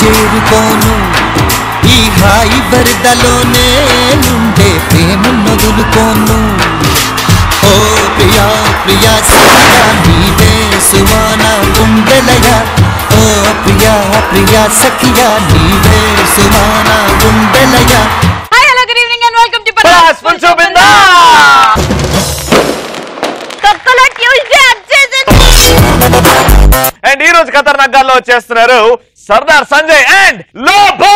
చేరుకోను ఈ హాయి వరదలోనే ఉండే ప్రేమను వదులుకోను ఓ ప్రియా ప్రియా సఖియా నీవే సువానా గుండెలయా ఓ ప్రియా ప్రియా సఖియా నీవే సువానా గుండెలయా. Hi hello good evening and welcome to Patas పుంచు బిందా. తొక్కల ట్యూస్డే అండ్ ఈ రోజు ఖతర్నాక్ గాల్లో వచ్చేస్తున్నారు సర్దార్ సంజయ్ అండ్ లోబో.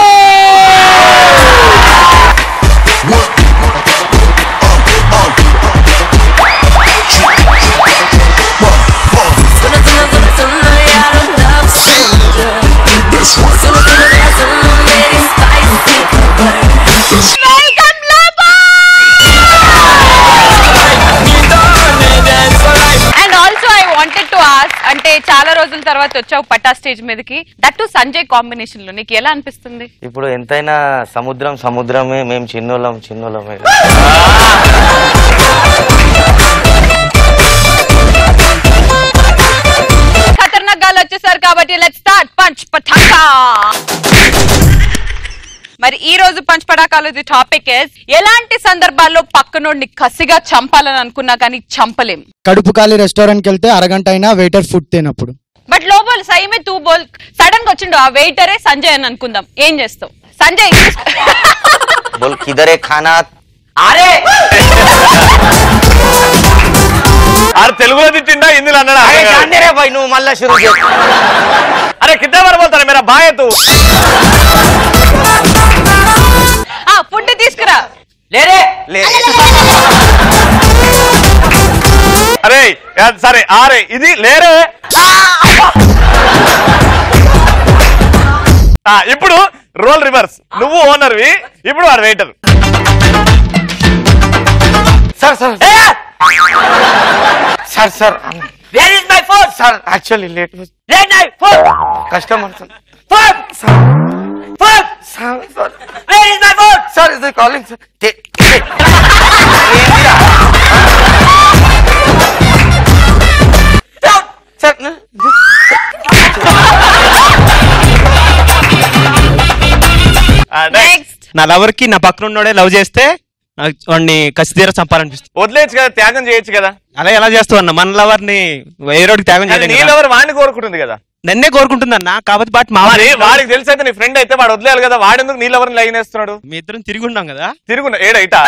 అంటే చాలా రోజుల తర్వాత వచ్చావు పట్టా స్టేజ్ మీదకి, దట్టు సంజయ్ కాంబినేషన్ లో, నీకు ఎలా అనిపిస్తుంది? ఇప్పుడు ఎంతైనా సముద్రం సముద్రమే, మేము చిన్నోళ్ళమే. ఖతర్నాక్ గాలు వచ్చేసారు కాబట్టి లెట్స్ స్టార్ట్ పంచ్ పటాకా. మరి ఈ రోజు పంచ్ పటాకాలో టాపిక్ ఇస్ ఎలాంటి సందర్భాల్లో పక్కనోడిని కసిగా చంపాలని అనుకున్నా కానీ చంపలేం. కడుపు ఖాళీ రెస్టారెంట్ కి వెళ్తే అరగంట అయినా వెయిటర్ ఫుడ్ తినప్పుడు. బట్ లోపల సైమే తూ బోల్ సడన్ గా వచ్చిండు ఆ వెయిటరే సంజయ్ అని అనుకుందాం, ఏం చేస్తావు? సంజయ్ బోల్ కిదరే ఖానా. అరే తెలుగులో తిట్టిండా హిందీలో అన్నాడా? నువ్వు మళ్ళా షురూ చేయి. అరే కిద్దా బార్ బోల్తా మేరా బాయ్ తూ. ఫుడ్ తీసుకురా. అరే సరే ఆరే ఇది లేరే. ఇప్పుడు రోల్ రివర్స్, నువ్వు ఓనర్వి, ఇప్పుడు వాడు waiter. Sir sir sir sir where is my phone sir? Actually late my phone customer sir. Where is my phone? Sir, is he calling? Sir. Sir. నా లవర్ కి నా పక్కన ఉన్నోడే లవ్ చేస్తే వాడిని కసిదీర చంపాలనిపిస్తుంది. వదిలేయచ్చు కదా, త్యాగం చేయొచ్చు కదా. అలా ఎలా చేస్తావు అన్న? మన లవర్ ని వేరేడికి త్యాగం చేయలేదు. నీ లవర్ వాడిని కోరుకుంటుంది కదా. నన్నే కోరుకుంటుందన్న, కాబట్టి బాట్ మా వాడికి తెలిసి అయితే నీ ఫ్రెండ్ అయితే వాడు వదిలేయాలి కదా. వాడెందుకు నీ లవర్ని లైన్ వేస్తున్నాడు? మీ ఇద్దరం తిరిగి ఉన్నాం కదా. తిరుగున్నా ఏడైతా.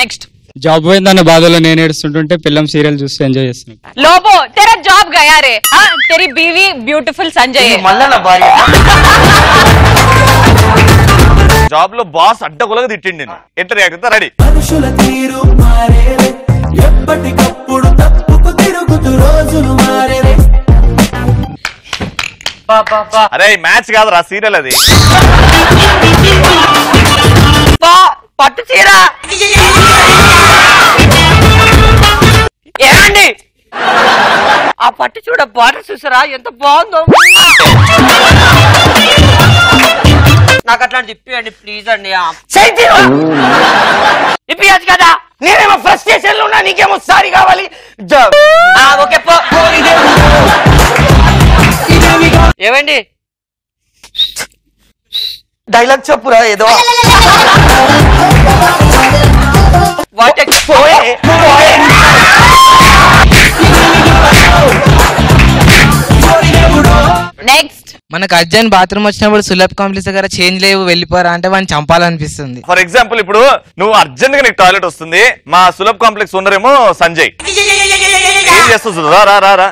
నెక్స్ట్ జాబ్ పోయిందన్న బాధలో నేను ఏడుస్తుంటుంటే పిల్లం సీరియల్ చూస్తూ ఎంజాయ్ చేస్తున్నాను. లోబో తెరా జాబ్ గయా రే, తెరీ బీవీ బ్యూటిఫుల్ సంజయ్. మళ్ళా నా భార్య జాబ్ లో బాస్ అడ్డగొలగా తిట్టిండి నేను. ఎట్లా రియాక్ట్? రెడీ. మనుషుల తీరు మారేలే ఎప్పటికప్పుడు తప్పుకు తిరుగుతూ రోజులు మారేలే. అరే మ్యాచ్ కాదు రా, సీరియల్ అది. పట్టు చీర ఏమండి? ఆ పట్టు చూడ బార్డర్ చూసారా ఎంత బాగుందో? నాకు అట్లాంటి ఇప్పియండి ప్లీజ్ అండి. ఇప్పియచ్చు కదా, నేనేమో ఫ్రస్ట్రేషన్ లో ఉన్నా, నీకేమో సారీ కావాలి. ఓకే ఏమండి డైలాగ్ చెప్పురా ఏదో. నెక్స్ట్ మనకు అర్జెంట్ బాత్రూమ్ వచ్చినప్పుడు సులభ్ కాంప్లెక్స్ దగ్గర చేంజ్ లేవు వెళ్ళిపోరా అంటే వాడిని చంపాలనిపిస్తుంది. ఫర్ ఎగ్జాంపుల్ ఇప్పుడు నువ్వు అర్జెంట్ గా నీకు టాయిలెట్ వస్తుంది, మా సులభ్ కాంప్లెక్స్ ఉన్నారేమో సంజయ్, ఏం చేస్తుంది? రా రా రా రా.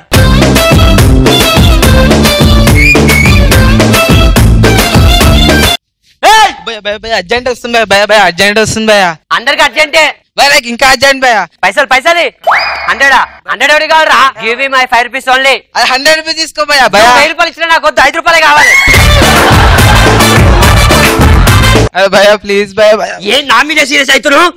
అర్జెంట్ వస్తుంది భయ, అర్జెంట్ వస్తుంది భయ. అందరికి అర్జెంటే భయ, ఇంకా అర్జెంట్ భయ. పైసలు 100 ఎవరికి కావాలరా? Give me my 5 rupees only. అది 100 రూపీస్ తీసుకో భయ. 1000 రూపాయలు ఇచ్చినా నాకు వద్దు, 5 రూపాయలే కావాలి. భయ ప్లీజ్ భయ. ఏం నా మీద సీరియస్ అవుతున్నావు?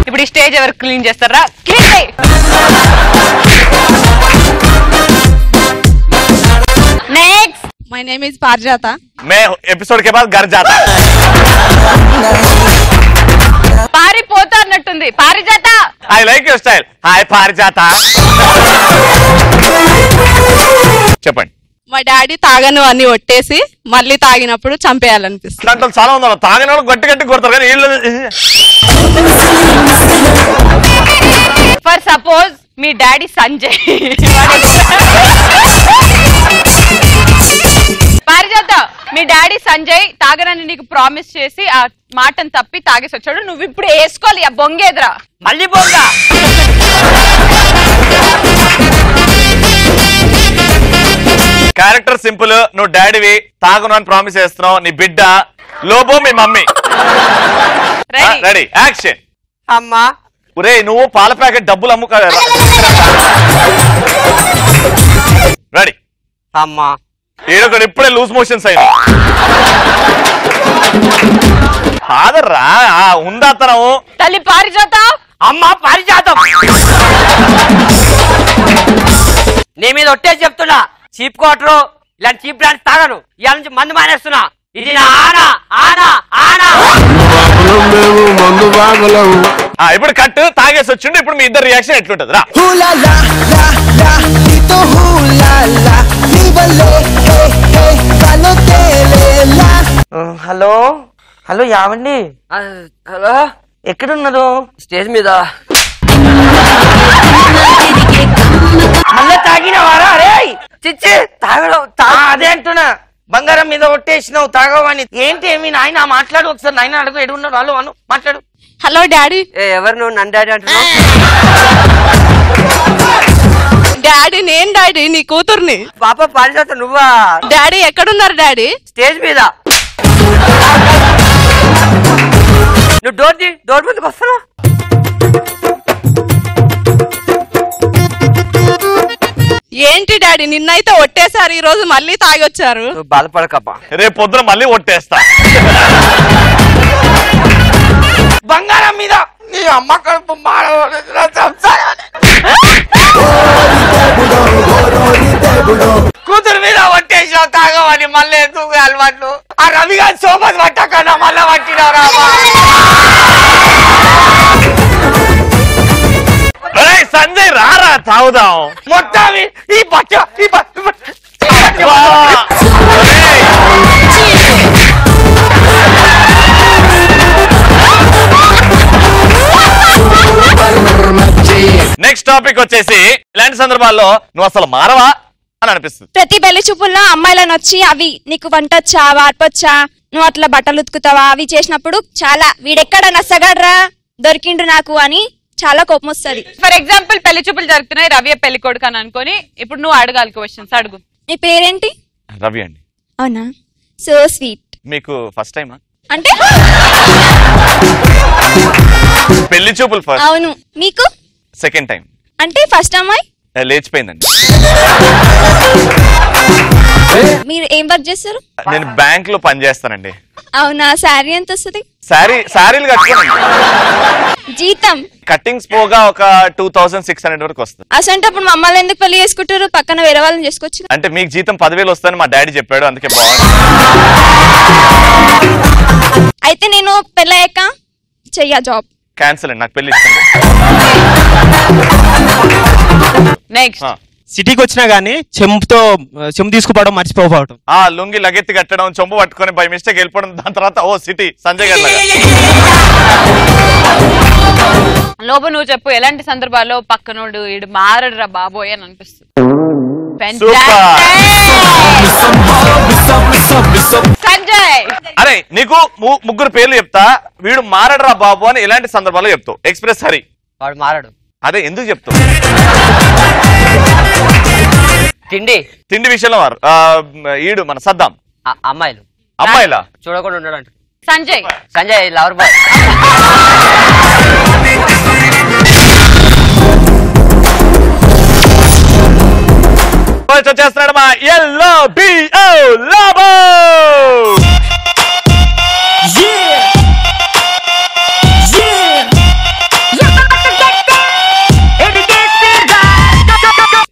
ఇప్పుడు ఈ స్టేజ్ ఎవరు క్లీన్ చేస్తారా? Clean. Next My name is Parjata. मैं एपिसोड के बाद घर जाता. పారిపో పోతా అన్నట్టుంది. పారిజాత, I like your style. Hi పారిజాత. చెప్పండి. మా డాడీ తాగను అన్ని ఒట్టేసి మళ్ళీ తాగినప్పుడు చంపేయాలనిపిస్తుంది. దాంట్లో చాలా ఉంది. తాగిన వాళ్ళు గట్టి గట్టి కొడతారు కానీ వీళ్ళు. For suppose me daddy Sanjay, పారిజాత మీ డాడీ సంజయ్ తాగనని నీకు ప్రామిస్ చేసి ఆ మాటను తప్పి తాగేసి వచ్చాడు. నువ్వు ఇప్పుడు వేసుకోవాలి ఆ బొంగేద్రా. మళ్ళీ బొంగ. Character simple. నువ్వు డాడీవి, తాగును అని ప్రామిస్ చేస్తున్నావు. నీ బిడ్డ లోబో మీ మమ్మీ. Ready action. అమ్మా ఒరే నువ్వు పాల ప్యాకెట్ డబ్బులు అమ్ముక. రెడీ. అమ్మా ఏడొకడు ఇప్పుడే లూజ్ మోషన్స్ అయినా. కాదర్రా ఉందా తనవు. తల్లి పారిజాత. అమ్మా పారిజాతం, నీ మీద ఒట్టేసి చెప్తున్నా. చీప్ కోటరు ఇలాంటి చీప్ బ్రాండ్స్ తాగను. ఇవాళ నుంచి మందు మానేస్తున్నా. ఇది నా ఆనా ఆనా ఆనా. ఇప్పుడు కట్ తాగేసి వచ్చిండు. ఇప్పుడు మీ ఇద్దరు రియాక్షన్ ఎట్లుంటది రా. హలో హలో యావండి. హలో ఎక్కడున్నారు? స్టేజ్ మీద. మళ్ళీ తాగినవారా? అరే చిచ్చి తాగడం. అదే అంటున్నా, బంగారం మీద ఒట్టేసినావు తాగవని. ఏంటి మీ నాయన మాట్లాడు ఒకసారి. నాయన అడుగు ఎడున్నాడు. హలో అను మాట్లాడు. Hello daddy. ఎవరు నువ్వు? నన్ను డాడీ అంటున్నావు? డాడీ నేను డాడీ, నీ కూతుర్ని. పాప పారిజాత నువ్వా? డాడీ ఎక్కడున్నారు డాడీ? స్టేజ్ మీద. నువ్వు డోర్ ముందుకు వస్తున్నావు. ఏంటి డాడీ, నిన్నైతే ఒట్టేశారు, ఈ రోజు మళ్ళీ తాగొచ్చారు. నువ్వు బాధపడకమ్మా, రేపు పొద్దున మళ్ళీ ఒట్టేస్తా. బంగారం మీద నీ అమ్మ కడుపు కూతురు మీద ఒట్టేసావు తాగవని. మళ్ళీ ఎందుకు అలవాట్లు? ఆ రవి గారి సోమతి పట్టకన్నా మళ్ళీ పట్టినవరా? సంజయ్ రారా తాగుదాం. మొత్తం ఈ బట్ట నెక్స్ట్ టాపిక్ వచ్చేసి ఇలాంటి సందర్భాల్లో నువ్వు అసలు మారవా అని అనిపిస్తుంది. ప్రతి పెళ్లి చూపుల్లో అమ్మాయిలను వచ్చి అవి నీకు వంటొచ్చా, వార్పొచ్చా, నువ్వు అట్లా బట్టలు ఉతుకుతావా, అవి చేసినప్పుడు చాలా వీడెక్కడ నచ్చగడ్రా దొరికిండు నాకు అని చాలా కోపం వస్తుంది. ఫర్ ఎగ్జాంపుల్ పెళ్లి చూపులు జరుగుతున్నాయి, రవి పెళ్లి కొడుకు అని అనుకోని ఇప్పుడు నువ్వు అడగాలి క్వశ్చన్స్. అడుగు. నీ పేరేంటి? రవి అండి. అవునా, సో స్వీట్. మీకు ఫస్ట్ టైమా? అంటే పెళ్లి చూపులు ఫస్ట్. అవును. మీకు? Second time. అంటే ఫస్ట్ అమ్మాయి లేచిపోయిందండి. మీరు ఏం వర్క్ చేస్తారు? నేను బ్యాంక్ లో పని చేస్తానండి. అవునా, శారీ ఎంత వస్తుంది? శారీలు కట్టుకోండి. జీతం కట్టింగ్స్ పోగా ఒక 2600 వరకు వస్తుంది. అసంటప్పుడు మమ్మల్ని ఎందుకు పెళ్లి చేసుకుంటారు? పక్కన వేరే వాళ్ళని చేసుకోవచ్చు. అంటే మీకు జీతం 10,000 వస్తుందని మా డాడీ చెప్పాడు, అందుకే బాగుంది. అయితే నేను పెళ్ళయ్యాక చెయ్య జాబ్. క్యాన్సిల్ అండి, నాకు పెళ్లి ఇష్టం. నెక్స్ట్. సిటీకి వచ్చినా గానీ చెంపు తీసుకుపోవడం మర్చిపోవడం. ఆ లుంగి లగెత్తి కట్టడం, చొంపు పట్టుకొని బై మిస్టేక్ వెళ్ళిపోవడం, దాని తర్వాత ఓ సిటీ సంజయ్ గారు. లోబో నువ్వు చెప్పు, ఎలాంటి సందర్భాల్లో పక్కనోడు ఈడు మారడురా బాబోయ్ అని అనిపిస్తుంది? సంజయ్, అరే నీకు ముగ్గురు పేర్లు చెప్తా, వీడు మారడరా బాబు అని ఎలాంటి సందర్భాల్లో చెప్తావు? ఎక్స్ప్రెస్ హరి. వాడు మారాడు. అదే ఎందుకు చెప్తావు? తిండి విషయంలో వారు ఈడు మన సద్దాం. అమ్మాయిలా చూడకుండా ఉన్నాడు. Sanjay lover boy. వచ్చేస్తున్నాడు మా LOBO లోబో.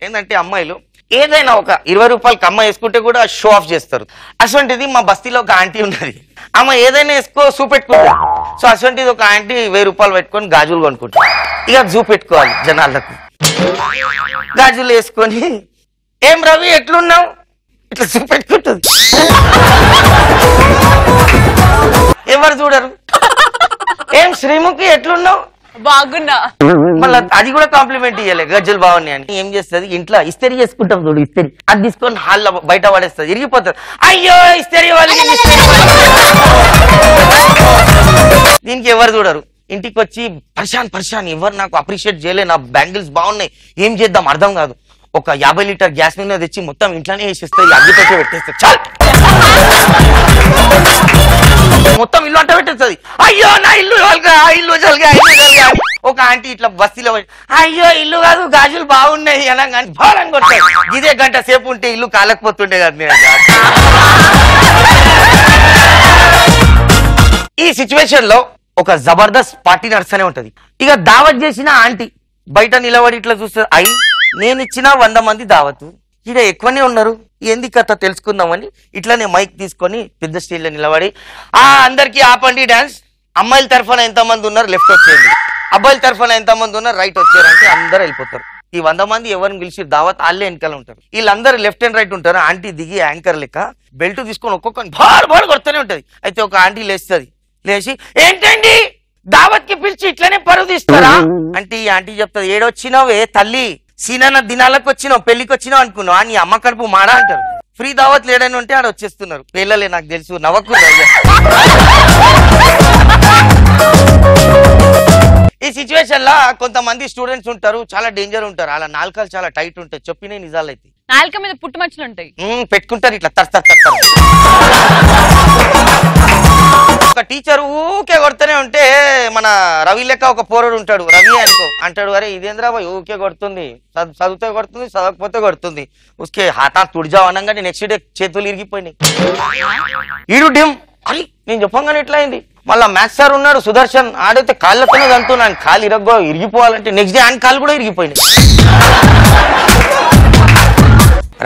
ఏంటంటే అమ్మాయిలు ఏదైనా ఒక 20 రూపాయలకి అమ్మాయి వేసుకుంటే కూడా షో ఆఫ్ చేస్తారు. అటువంటిది మా బస్తీలో ఒక ఆంటీ ఉన్నది. అమ్మ ఏదైనా వేసుకో చూపెట్టుకుంటా. సో అసలు ఒక ఆంటీ 1000 రూపాయలు పెట్టుకొని గాజులు కొనుక్కుంటారు. ఇక చూపెట్టుకోవాలి జనాలకు. గాజులు వేసుకొని ఏం రవి ఎట్లున్నావు ఇట్లా చూపెట్టుకుంటుంది. ఎవరు చూడరు. ఏం శ్రీముఖి ఎట్లున్నావు బాగున్నా. మళ్ళీ అది కూడా కాంప్లిమెంట్ ఇయ్యలే గజ్జలు బాగున్నాయి అని. ఏం చేస్తుంది ఇంట్లో ఇస్తరి చేసుకుంటాం చూడు, ఇస్తరి అది తీసుకొని హాల్లో బయట పడేస్తుంది, ఇరిగిపోతుంది. అయ్యో ఇస్తరి వాళ్ళకి దీనికి ఎవరు చూడరు. ఇంటికి వచ్చి పరిశాన్ ఎవరు నాకు అప్రిషియేట్ చేయలే, నా బ్యాంగిల్స్ బాగున్నాయి, ఏం చేద్దాం అర్థం కాదు. ఒక 50 లీటర్ గ్యాస్ మీద తెచ్చి మొత్తం ఇంట్లోనే వేసేస్తాయి, అగ్గిపెట్టి పెట్టేస్తాయి. చాలు మొత్తం ఇల్లు అంట పెట్టేస్తుంది. అయ్యో నా ఇల్లు ఇల్లు జల్గా ఒక ఆంటీ ఇట్లా బస్తీలో అయ్యో ఇల్లు కాదు గాజులు బాగున్నాయి అనగానే బాగా కొట్టాయి. ఇదే గంట సేపు ఉంటే ఇల్లు కాలకపోతుండే కదా. ఈ సిచ్యువేషన్ లో ఒక జబర్దస్త్ పార్టీ నడుస్తూనే ఉంటది. ఇక దావత్ చేసిన ఆంటీ బయట నిలబడి ఇట్లా చూస్తుంది. అయ్యి నేను ఇచ్చిన 100 మంది దావతు, ఇక ఎక్కువనే ఉన్నారు, ఏంది కథ తెలుసుకుందామని ఇట్లానే మైక్ తీసుకొని పెద్ద స్టేజ్ లో నిలబడి అందరికి ఆపండి డాన్స్. అమ్మాయిల తరఫున ఎంతమంది ఉన్నారు లెఫ్ట్ వచ్చేయండి, అబ్బాయిల తరఫున ఎంతమంది ఉన్నారు రైట్ వచ్చారు అంటే అందరు వెళ్ళిపోతారు. ఈ 100 మంది ఎవరిని పిలిచి దావత్ వాళ్ళే వెనకాల ఉంటారు. వీళ్ళందరూ లెఫ్ట్ అండ్ రైట్ ఉంటారు. ఆంటీ దిగి యాంకర్ లెక్క బెల్ట్ తీసుకొని ఒక్కొక్కరిని బాడు కొడుతూనే ఉంటది. అయితే ఒక ఆంటీ లేస్తుంది, లేచి ఏంటండి దావత్ కి పిలిచి ఇట్లనే పరువు తీస్తారా అంటే ఈ ఆంటీ చెప్తుంది, ఏడొచ్చినావే తల్లి, సీనన్న దినాలకు వచ్చినావు, పెళ్లికి వచ్చినావు అనుకున్నావు, నీ అమ్మ కడుపు మాడా అంటారు. ఫ్రీ దావత్ లేడని ఉంటే ఆడ వచ్చేస్తున్నారు. పిల్లలే నాకు తెలుసు నవ్వకు. ఈ సిచ్యువేషన్ లా కొంతమంది స్టూడెంట్స్ ఉంటారు, చాలా డేంజర్ ఉంటారు, అలా నాలుకలు చాలా టైట్ ఉంటాయి, చెప్పిన నిజాలు అయితే. నాలుక మీద పుట్టుమచ్చలు ఉంటాయి, పెట్టుకుంటారు ఇట్లా తర్. ఒక టీచర్ ఊకే కొడుతూనే ఉంటే మన రవి లెక్క ఒక పోరడు ఉంటాడు, రవి అనుకో, అంటాడు అరే ఇదేంద్రా బాయ్ ఊకే కొడుతుంది, చదివితే కొడుతుంది చదవకపోతే కొడుతుంది, ఉస్కే హాతా తుడిజావు అనగానే నెక్స్ట్ డే చేతులు ఇరిగిపోయినాయి. ఈడు డిమ్ అని నేను చెప్పంగానే ఎట్లా అయింది. మళ్ళా మ్యాథ్స్ సార్ ఉన్నాడు సుదర్శన్, ఆడైతే కాళ్ళతోనే దంతున్నాను, కాళ్ళు ఇరిగిపోవాలంటే నెక్స్ట్ డే ఆయన కాళ్ళు కూడా ఇరిగిపోయినాయి.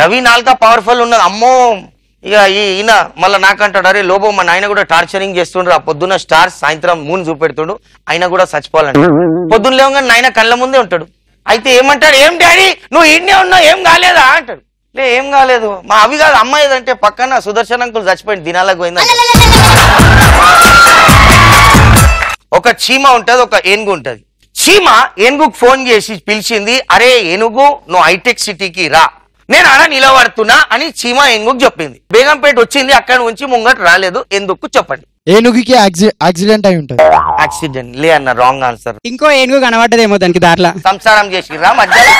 రవి నాలుక పవర్ఫుల్ ఉన్నది అమ్మో. ఇక ఈయన మళ్ళీ నాకంటాడు అరే లోబో మా నాయన కూడా టార్చరింగ్ చేస్తుండ్రు, ఆ పొద్దున్న స్టార్స్ సాయంత్రం మూన్ చూపెడుతుండు, ఆయన కూడా చచ్చిపోవాలంట. పొద్దున్న లేవగానే నాయన కళ్ళ ముందే ఉంటాడు. అయితే ఏమంటాడు, ఏం డాడీ నువ్వు ఈడనే ఉన్నావు ఏం కాలేదా అంటాడు. లే ఏం కాలేదు, మా అవి కాదు అమ్మాయి అంటే పక్కన సుదర్శన్ అంకుల్ చచ్చిపోయింది దినాలకు పోయిందంట. ఒక చీమ ఉంటది, ఒక ఏనుగు ఉంటది. చీమ ఏనుగుకు ఫోన్ చేసి పిలిచింది, అరే ఏనుగు నువ్వు హైటెక్ సిటీకి రా, నేను ఆడ నిలబడుతున్నా అని చీమ ఏనుగుకు చెప్పింది. బేగంపేట వచ్చింది, అక్కడ నుంచి ముంగట రాలేదు, ఎందుకు చెప్పండి. ఏనుగుకి యాక్సిడెంట్ అయి ఉంటది. యాక్సిడెంట్ లే అన్న రాంగ్ ఆన్సర్. ఇంకో ఏనుగు కనబడ్డదేమో దానికి దాంట్లో. సంసారం చేసిరా మధ్యలో.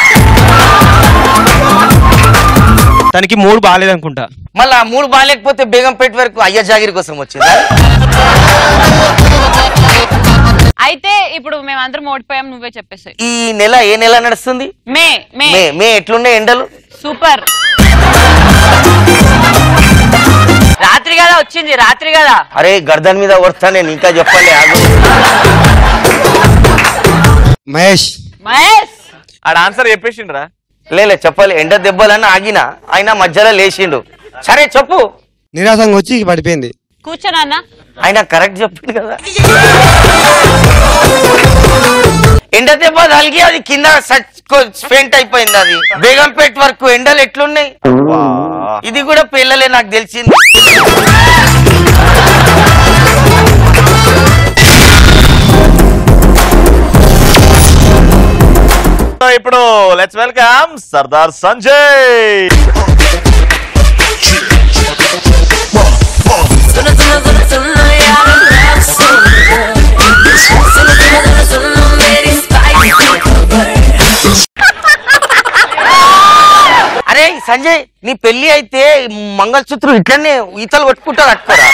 తనకి 3 బాగాలేదనుకుంటా. మళ్ళా 3 బాగాలేకపోతే బేగంపేట వరకు అయ్య జాగిరి కోసం వచ్చింది. అయితే ఇప్పుడు మేమందరం ఓడిపోయాం, నువ్వే చెప్పేసాయి. ఈ నెల ఏ నెల నడుస్తుంది? మే మే మే ఎట్లుండే ఎండలు? సూపర్. రాత్రి కదా వచ్చింది, రాత్రి కదా. అరే గర్దన్ మీద వస్తా నేను ఇంకా చెప్పాలి. మహేష్ ఆడ ఆన్సర్ చెప్పేసిండ్రా? లేలే చెప్పాలి. ఎండ దెబ్బలని ఆగిన ఆయన మధ్యలో లేచిండు. సరే చెప్పు. నిరాశంగా వచ్చి పడిపోయింది. కూర్చోనన్నా, ఆయన కరెక్ట్ చెప్పిండు కదా. ఎండ దెబ్బ తగిలి అది కింద ఫెయింట్ అయిపోయింది. అది బేగంపేట వరకు ఎండలు ఎట్లున్నాయి, ఇది కూడా పిల్లలే నాకు తెలిసింది. ఇప్పుడు లెట్స్ వెల్కమ్ సర్దార్ సంజయ్. అరే సంజయ్ నీ పెళ్లి అయితే మంగళసూత్రం ఇట్లనే ఈతలు పట్టుకుంటా కట్టుకోరా.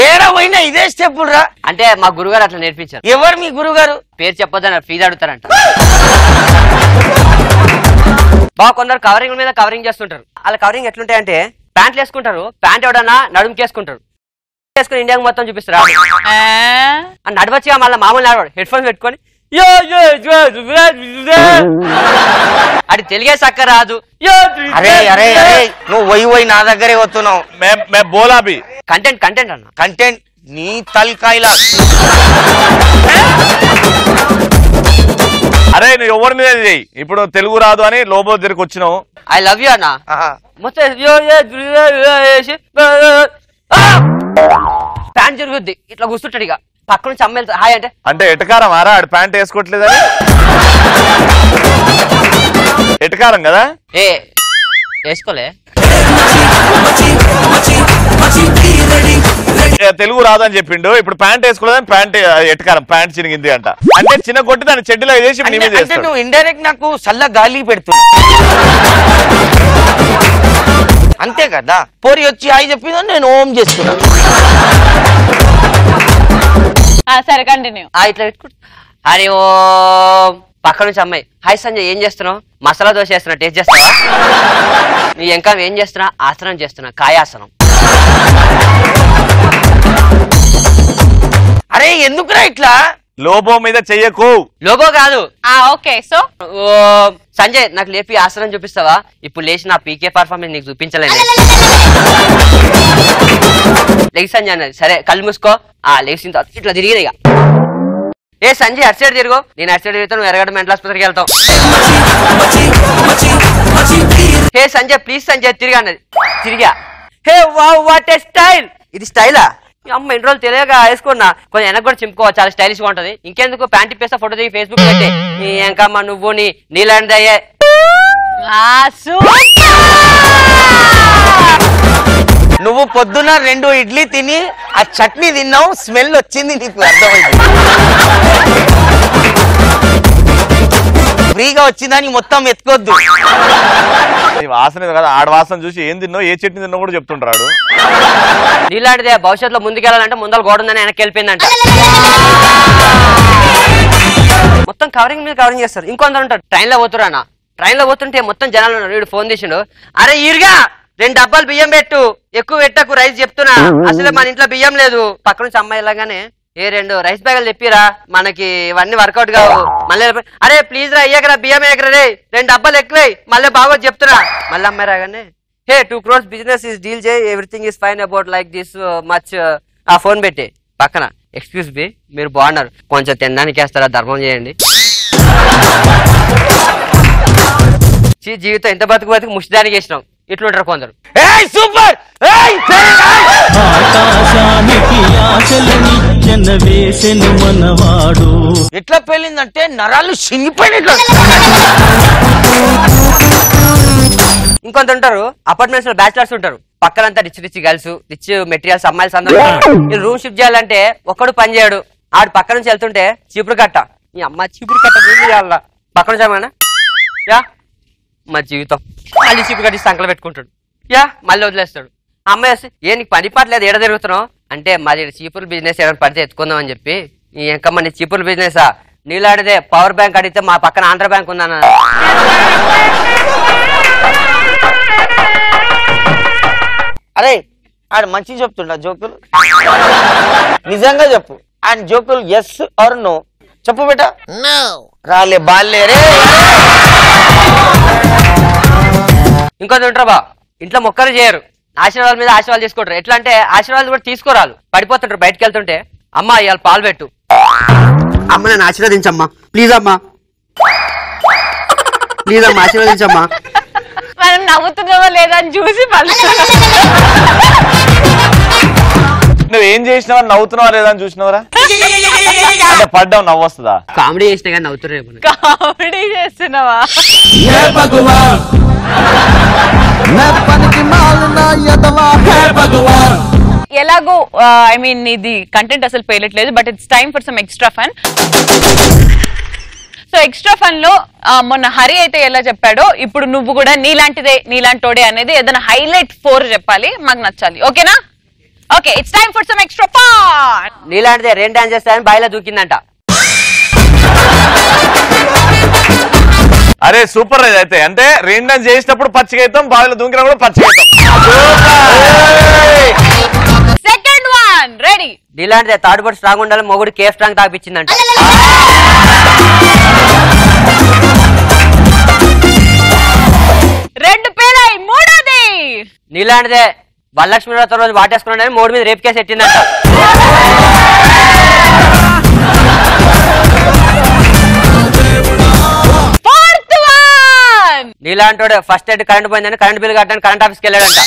ఏడా పోయినా ఇదే స్టెప్ రా. అంటే మా గురుగారు అట్లా నేర్పించారు. ఎవరు మీ గురుగారు? పేరు చెప్పొద్దన్నారు, ఫీజు అడుగుతారంట. బాగా కొందరు కవరింగ్ మీద కవరింగ్ చేస్తుంటారు. వాళ్ళ కవరింగ్ ఎట్లుంటాయంటే ప్యాంట్లు వేసుకుంటారు, ప్యాంట్ ఎవడన్నా నడుముకి వేసుకుంటారు, వేసుకుని ఇండియాకి మొత్తం చూపిస్తారు. నడవచ్చుగా మళ్ళీ మామూలు నడవాడు హెడ్ ఫోన్స్ పెట్టుకొని అది తెలుగే చక్క రాదు. అరే అరే అరే నువ్వు పోయి నా దగ్గరే వస్తున్నావు. మే బోలాబి కంటెంట్ కంటెంట్ అన్న కంటెంట్ నీ తలకాయలా. అరే నువ్వు ఎవరి మీద చెయ్యి. ఇప్పుడు తెలుగు రాదు అని లోబో దగ్గరికి వచ్చినావు. ఐ లవ్ యూ అన్న మొత్తం ప్యాంట్ జరుగుద్ది ఇట్లా కూర్చుంటాడు. ఇక పక్క నుంచి అమ్మాయిలు హాయ్ అంటే అంటే ఎటకారం ఆరా ఆడు ప్యాంట్ వేసుకోవట్లేదని. ఎటకారం కదా. ఏ వేసుకోలే తెలుగు రాదని చెప్పిండు. ఇప్పుడు ప్యాంట్ వేసుకోలేదని ప్యాంట్ ఎటకారం ప్యాంట్ చినిగింది అంట. అంటే చిన్న కొట్టి దాన్ని చెడ్డీలో వేసి నీ మీద అంటే నువ్వు ఇండైరెక్ట్ నాకు చల్ల గాలి పెడుతున్నావు అంతే కదా. పోరి వచ్చి హాయ్ చెప్పిందో నేను ఓం చేస్తున్నా. సరే కంటిన్యూ. ఇట్లా పెట్టుకుంటా. హరి ఓ పక్క నుంచి అమ్మాయి హాయ్ సంజయ్ ఏం చేస్తున్నావు? మసాలా దోశ చేస్తున్నా టేస్ట్ చేస్తావా? నీ ఇంకా ఏం చేస్తున్నా? ఆసనం చేస్తున్నా కాయాసనం. అరే ఎందుకురా ఇట్లా? లోబో మీద చెయ్యకు. లోగో కాదు. ఓకే సో ఓ సంజయ్ నాకు లేపి ఆసనం చూపిస్తావా? ఇప్పుడు లేచి నా పీకే పర్ఫార్మెన్స్ నీకు చూపించలేదు. లెగ్ సంజయ్ అన్నది. సరే కళ్ళు మూసుకో. లేచిన తర్వాత ఇట్లా తిరిగిన. ఇక ఏ సంజయ్ అటు సైడ్ తిరుగు. నేను అటు సైడ్ తిరుగుతా, నువ్వు ఎరగడ మెంటల్ ఆసుపత్రికి వెళ్తావు. హే సంజయ్ ప్లీజ్ సంజయ్ తిరిగా అన్నది. తిరిగా. హే వావ్ వాట్ ఏ స్టైల్. ఇది స్టైలా? అమ్మ ఎన్ని రోజులు తెలియక వేసుకున్నా. కొంచెం వెనక కూడా చింపుకోవచ్చు, చాలా స్టైలిష్ గా ఉంటది. ఇంకెందుకు ప్యాంట్ ఇప్పేస్తా ఫోటో దిగి ఫేస్బుక్ పెట్టి ఇంకమ్మా నువ్వు నీలాంటిదయ్యే. నువ్వు పొద్దున 2 ఇడ్లీ తిని ఆ చట్నీ తిన్నావు, స్మెల్ వచ్చింది నీకు అర్థమైంది. ఫ్రీగా వచ్చిందని మొత్తం ఎత్తుకోద్దు. వాసన కదా ఆడ వాసన చూసి ఏం తిన్నావు ఏ చట్నీ తిన్నావు కూడా చెప్తుంటాడు. నీలాంటిదే భవిష్యత్తులో ముందుకెళ్ళాలంటే ముందర గోడ ఉందని వెనక్కి వెళ్ళిపోయిందంట. మొత్తం కవరింగ్ మీద కవరింగ్ చేస్తారు. ఇంకొందరు ఉంటారు ట్రైన్ లో పోతున్నా. ట్రైన్ లో పోతుంటే మొత్తం జనాలు ఉన్నారు. వీడు ఫోన్ తీసిండు. అరే ఈరుగా 2 డబ్బాలు బియ్యం పెట్టు, ఎక్కువ పెట్టకు రైస్ చెప్తున్నా, అసలు మన ఇంట్లో బియ్యం లేదు. పక్క నుంచి అమ్మాయి లాగానే 2 రైస్ బ్యాగులు చెప్పిరా, మనకి ఇవన్నీ వర్కౌట్ కావు. మళ్ళీ అరే ప్లీజ్ రా అయ్యాకరా బియ్యం ఎక్కరా రే, 2 డబ్బాలు ఎక్కువే మళ్ళీ బాగోదు చెప్తున్నా. మళ్ళీ అమ్మాయి రాగానే హే 2 crores బిజినెస్ ఇస్ డీల్ చేయి, everything is fine about like this much. ఆ ఫోన్ పెట్టి పక్కన ఎక్స్క్యూజ్ మీ మీరు బాగున్నారు, కొంచెం తినడానికి వేస్తారా, ధర్మం చేయండి. జీవితం ఎంత బతుకు బతుకు ముష్టిదానికి వేసినాం. ఇట్లుంటారు కొందరు. సూపర్ ఎట్లా పేలిందంటే నరాలు సింగిపోయినట్లు. ఇంకొంత ఉంటారు అపార్ట్మెంట్స్ లో బ్యాచిలర్స్ ఉంటారు. పక్కనంతా rich rich girls, rich materials అమ్మాయిలు అందరూ రూమ్ షిఫ్ట్ చేయాలంటే ఒక్కడు పని చేయడు. ఆడు పక్క నుంచి వెళ్తుంటే చీపురు కట్ట, ఈ అమ్మ చీపురు కట్ట చేయాల పక్క నుంచి అమ్మాయినా యా మా జీవితం మళ్ళీ చీపురు కట్టి సంకలు పెట్టుకుంటాడు. యా మళ్ళీ వదిలేస్తాడు. అమ్మాయి వస్తే ఏ నీకు పని పట్లేదు ఏడ తిరుగుతున్నావు అంటే మాది చీపురు బిజినెస్ ఏమైనా పడితే ఎత్తుకుందాం అని చెప్పి. ఇంకా మన చీపురు బిజినెసా నీలాడితే పవర్ బ్యాంక్ అడిగితే మా పక్కన ఆంధ్ర బ్యాంక్ ఉందన్న. అరే ఆడు మంచి చెప్తుండ జోకులు, నిజంగా చెప్పు. అండ్ జోకులు ఎస్ ఆర్ నో చెప్పు బేటా. రాలే బాలే రే. ఇంకొంత ఉంటారు బా ఇంట్లో మొక్కలు చేయరు, ఆశీర్వాదాల మీద ఆశీర్వాదాలు తీసుకుంటారు. ఎట్లా అంటే ఆశీర్వాదాలు కూడా తీసుకోరాలు, పడిపోతుంటారు బయటకు వెళ్తుంటే. అమ్మా ఇవాళ పాలు పెట్టు, అమ్మ నన్ను ఆశీర్వదించమ్మా ప్లీజ్ అమ్మా, ప్లీజ్ అమ్మా ఆశీర్వదించమ్మా. మనం నవ్వుతున్నావా లేదా అని చూసి నువ్వు ఏం చేసినావా నవ్వుతున్నావా లేదా అని చూసినవరా? అంటే పడ్డావు నవ్వు వస్తుందా? కామెడీ చేసినా కానీ నవ్వుతున్నారు. కామెడీ చేస్తున్నావా? ఎలాగో ఐ మీన్ ఇది కంటెంట్ అసలు పేలట్లేదు, but it's time for some extra fun. So extra fun లో మొన్న హరి అయితే ఎలా చెప్పాడో ఇప్పుడు నువ్వు కూడా నీలాంటిదే నీలాంటోడే అనేది ఏదైనా హైలైట్ 4 చెప్పాలి, మాకు నచ్చాలి. ఓకేనా? Okay it's time for some extra fun. నీలాంటిదే రెయిన్ డాన్స్ చేస్తాయని బాయిలో దూకిందంట. అరే సూపర్ అయితే. అంటే రెయిన్ డాన్స్ చేసినప్పుడు పచ్చిగా అవుతాం, బావిలో దూకినా కూడా పచ్చిగా అవుతాం. Second one ready. నీలాంటిదే తాడుబడి స్ట్రాంగ్ ఉండాలి, మొగుడు కేఫ్ స్ట్రాంగ్ తాగిపించిందంట. రెండు పేరాయి. మూడోది నీలాంటిదే వరలక్ష్మి వ్రతం రోజు వాటేసుకున్నాడని మూడు మీద రేప్ కేసు ఎట్టిందంట. నీలాంటి ఫస్ట్ ఎయిడ్ కరెంట్ పోయిందని కరెంట్ బిల్ కట్టడానికి కరెంట్ ఆఫీస్కి వెళ్ళాడంట.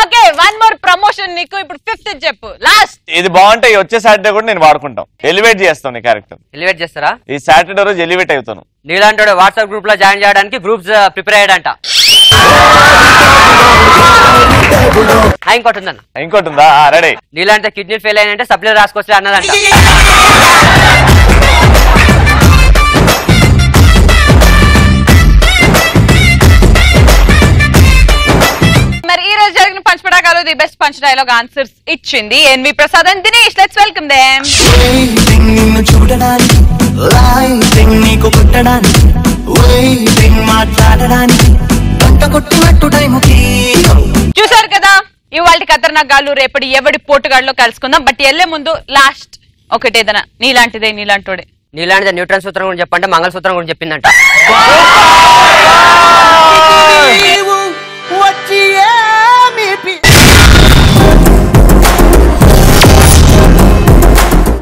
ఓకే, వన్ మోర్ ప్రమోషన్ నీకు. ఇప్పుడు ఫిఫ్త్ చెప్పు, లాస్ట్. ఇది బాగుంటే ఈ వచ్చే సాటర్డే కూడా నేను వాడుకుంటాం. ఎలివేట్ చేస్తాను నీ క్యారెక్టర్. ఎలివేట్ చేస్తారా? ఈ సాటర్డే రోజు ఎలివేట్ అవుతాను. నీలాంటి వాట్సాప్ గ్రూప్ లో జాయిన్ చేయడానికి గ్రూప్స్ ప్రిపేర్ అయ్యాడంట. ఇంకోటి ఉందా? రెడీ. నీలాంటి కిడ్నీ ఫెయిల్ అయినంటే సప్లై రాసుకొస్తే అన్నదంట. మరి ఈ రోజు జరిగిన పంచపడాకాలు the best punch dialogue answers ఇచ్చింది NV Prasad and Dinesh. Let's welcome them. నిన్ను చూడడానికి, లైటింగ్ నీకు కొట్టడానికి, వెయిటింగ్ మాట్లాడడానికి, గంట కొట్టినట్టు టైముకి. చూసారు కదా ఇవాళ ఖతర్నాక్ గాళ్ళు. రేపటి ఎవడి పోటుగాళ్ళలో కలుసుకుందాం. బట్ వెళ్ళే ముందు లాస్ట్ ఒకటి ఏదైనా నీలాంటిదే నీలాంటోడే. నీలాంటిదే న్యూట్రన్ సూత్రం గురించి చెప్పంటే మంగళసూత్రం గురించి చెప్పిందంట.